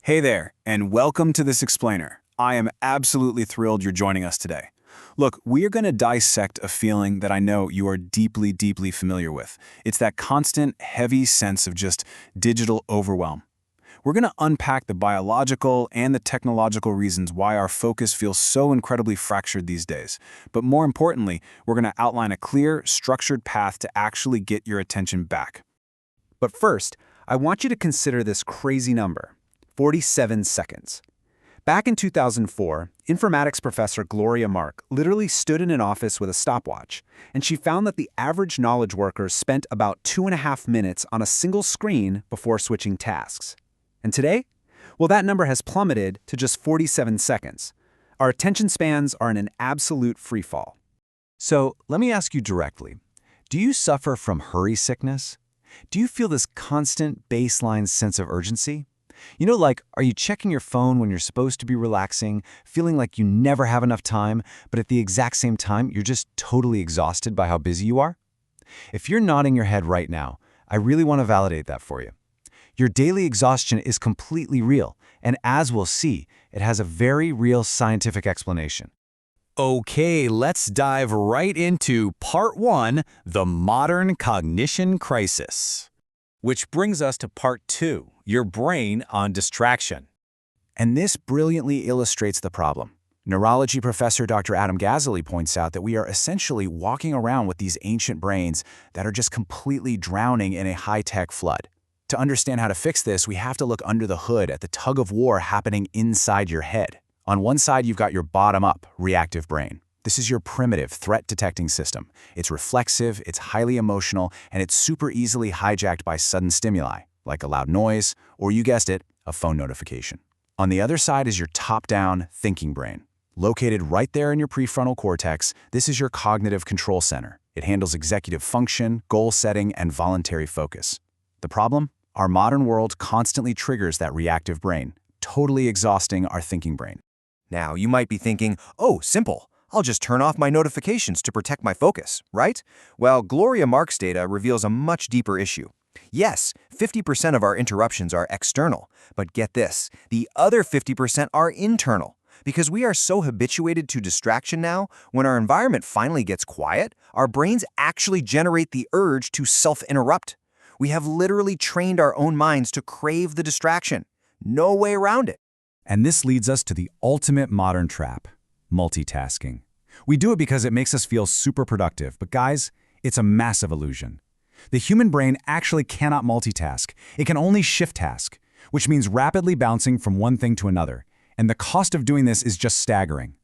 Hey there, and welcome to This Explainer. I am absolutely thrilled you're joining us today. Look, we are going to dissect a feeling that I know you are deeply, deeply familiar with. It's that constant, heavy sense of just digital overwhelm. We're going to unpack the biological and the technological reasons why our focus feels so incredibly fractured these days. But more importantly, we're going to outline a clear, structured path to actually get your attention back. But first, I want you to consider this crazy number, 47 seconds. Back in 2004, informatics professor Gloria Mark literally stood in an office with a stopwatch, and she found that the average knowledge worker spent about 2.5 minutes on a single screen before switching tasks. And today? Well, that number has plummeted to just 47 seconds. Our attention spans are in an absolute freefall. So let me ask you directly, do you suffer from hurry sickness? Do you feel this constant baseline sense of urgency? Are you checking your phone when you're supposed to be relaxing, feeling like you never have enough time, but at the exact same time, you're just totally exhausted by how busy you are? If you're nodding your head right now, I really want to validate that for you. Your daily exhaustion is completely real, and as we'll see, it has a very real scientific explanation. Okay, let's dive right into Part 1, the modern cognition crisis. Which brings us to Part 2, your brain on distraction. And this brilliantly illustrates the problem. Neurology professor Dr. Adam Gazzaley points out that we are essentially walking around with these ancient brains that are just completely drowning in a high-tech flood. To understand how to fix this, we have to look under the hood at the tug-of-war happening inside your head. On one side, you've got your bottom-up, reactive brain. This is your primitive, threat-detecting system. It's reflexive, it's highly emotional, and it's super easily hijacked by sudden stimuli, like a loud noise, or you guessed it, a phone notification. On the other side is your top-down, thinking brain. Located right there in your prefrontal cortex, this is your cognitive control center. It handles executive function, goal setting, and voluntary focus. The problem? Our modern world constantly triggers that reactive brain, totally exhausting our thinking brain. Now, you might be thinking, oh, simple. I'll just turn off my notifications to protect my focus, right? Well, Gloria Mark's data reveals a much deeper issue. Yes, 50% of our interruptions are external, but get this, the other 50% are internal. Because we are so habituated to distraction now, when our environment finally gets quiet, our brains actually generate the urge to self-interrupt. We have literally trained our own minds to crave the distraction. No way around it. And this leads us to the ultimate modern trap, multitasking. We do it because it makes us feel super productive, but guys, it's a massive illusion. The human brain actually cannot multitask. It can only shift task, which means rapidly bouncing from one thing to another. And the cost of doing this is just staggering.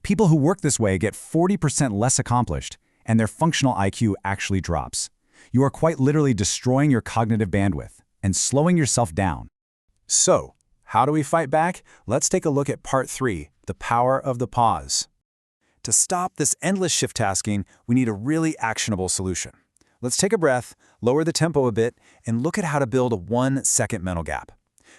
People who work this way get 40% less accomplished, and their functional IQ actually drops. You are quite literally destroying your cognitive bandwidth and slowing yourself down. So, how do we fight back? Let's take a look at Part 3, the power of the pause. To stop this endless shift tasking, we need a really actionable solution. Let's take a breath, lower the tempo a bit, and look at how to build a 1-second mental gap.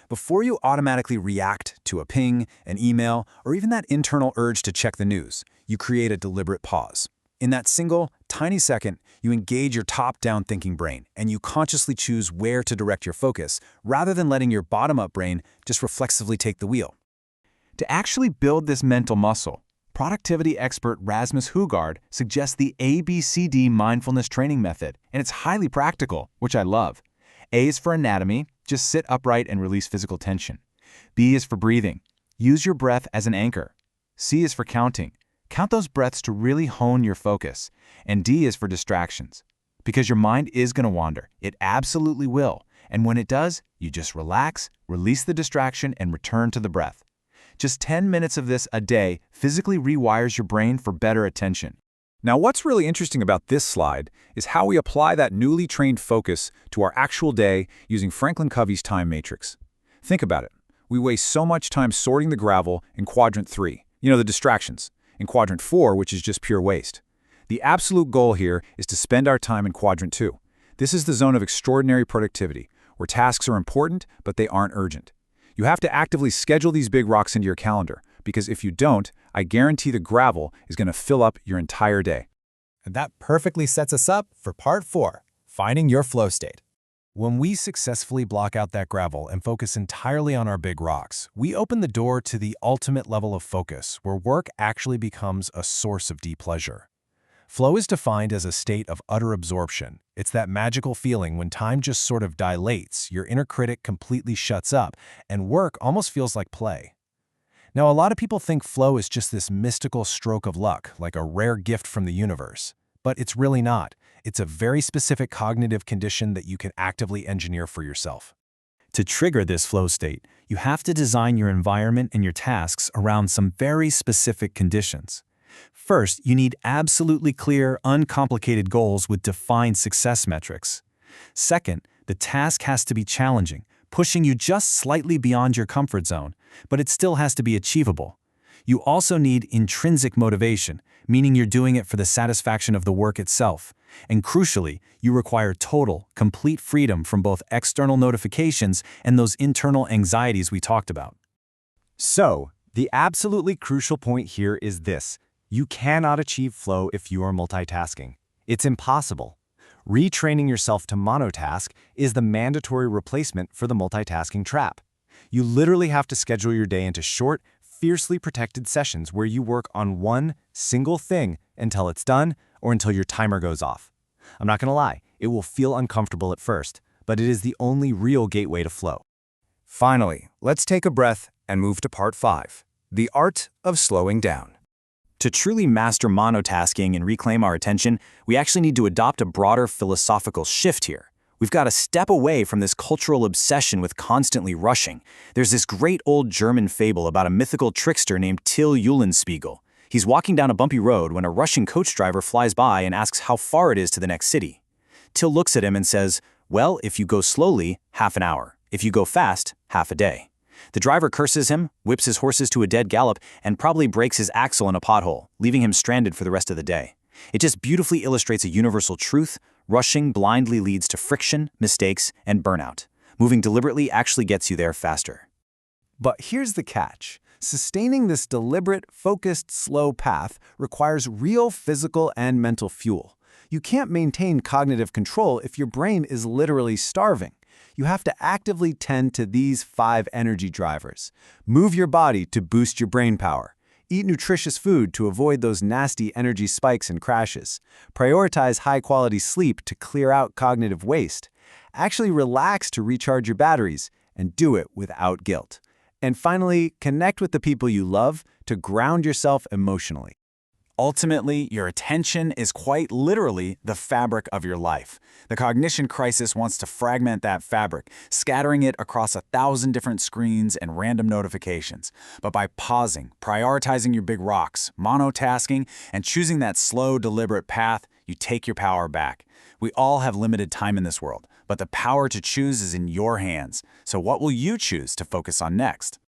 Before you automatically react to a ping, an email, or even that internal urge to check the news, you create a deliberate pause. In that single, tiny second, you engage your top-down thinking brain, and you consciously choose where to direct your focus, rather than letting your bottom-up brain just reflexively take the wheel. To actually build this mental muscle, productivity expert Rasmus Hugard suggests the ABCD mindfulness training method, and it's highly practical, which I love. A is for anatomy, just sit upright and release physical tension. B is for breathing, use your breath as an anchor. C is for counting. Count those breaths to really hone your focus. And D is for distractions. Because your mind is going to wander. It absolutely will. And when it does, you just relax, release the distraction, and return to the breath. Just 10 minutes of this a day physically rewires your brain for better attention. Now, what's really interesting about this slide is how we apply that newly trained focus to our actual day using Franklin Covey's time matrix. Think about it. We waste so much time sorting the gravel in quadrant 3, the distractions, in quadrant 4, which is just pure waste. The absolute goal here is to spend our time in quadrant 2. This is the zone of extraordinary productivity, where tasks are important, but they aren't urgent. You have to actively schedule these big rocks into your calendar, because if you don't, I guarantee the gravel is going to fill up your entire day. And that perfectly sets us up for Part 4, finding your flow state. When we successfully block out that gravel and focus entirely on our big rocks, we open the door to the ultimate level of focus, where work actually becomes a source of deep pleasure. Flow is defined as a state of utter absorption. It's that magical feeling when time just sort of dilates, your inner critic completely shuts up, and work almost feels like play. Now, a lot of people think flow is just this mystical stroke of luck, like a rare gift from the universe. But it's really not. It's a very specific cognitive condition that you can actively engineer for yourself. To trigger this flow state, you have to design your environment and your tasks around some very specific conditions. First, you need absolutely clear, uncomplicated goals with defined success metrics. Second, the task has to be challenging, pushing you just slightly beyond your comfort zone, but it still has to be achievable. You also need intrinsic motivation, meaning you're doing it for the satisfaction of the work itself. And crucially, you require total, complete freedom from both external notifications and those internal anxieties we talked about. So, the absolutely crucial point here is this. You cannot achieve flow if you are multitasking. It's impossible. Retraining yourself to monotask is the mandatory replacement for the multitasking trap. You literally have to schedule your day into short, fiercely protected sessions where you work on one single thing until it's done or until your timer goes off. I'm not going to lie, it will feel uncomfortable at first, but it is the only real gateway to flow. Finally, let's take a breath and move to part 5, the art of slowing down. To truly master monotasking and reclaim our attention, we actually need to adopt a broader philosophical shift here. We've got to step away from this cultural obsession with constantly rushing. There's this great old German fable about a mythical trickster named Till Eulenspiegel. He's walking down a bumpy road when a rushing coach driver flies by and asks how far it is to the next city. Till looks at him and says, "Well, if you go slowly, half an hour. If you go fast, half a day." The driver curses him, whips his horses to a dead gallop, and probably breaks his axle in a pothole, leaving him stranded for the rest of the day. It just beautifully illustrates a universal truth: rushing blindly leads to friction, mistakes, and burnout. Moving deliberately actually gets you there faster. But here's the catch. Sustaining this deliberate, focused, slow path requires real physical and mental fuel. You can't maintain cognitive control if your brain is literally starving. You have to actively tend to these 5 energy drivers. Move your body to boost your brain power. Eat nutritious food to avoid those nasty energy spikes and crashes. Prioritize high-quality sleep to clear out cognitive waste. Actually relax to recharge your batteries, and do it without guilt. And finally, connect with the people you love to ground yourself emotionally. Ultimately, your attention is quite literally the fabric of your life. The Cognition Crisis wants to fragment that fabric, scattering it across 1,000 different screens and random notifications. But by pausing, prioritizing your big rocks, monotasking, and choosing that slow, deliberate path, you take your power back. We all have limited time in this world, but the power to choose is in your hands. So what will you choose to focus on next?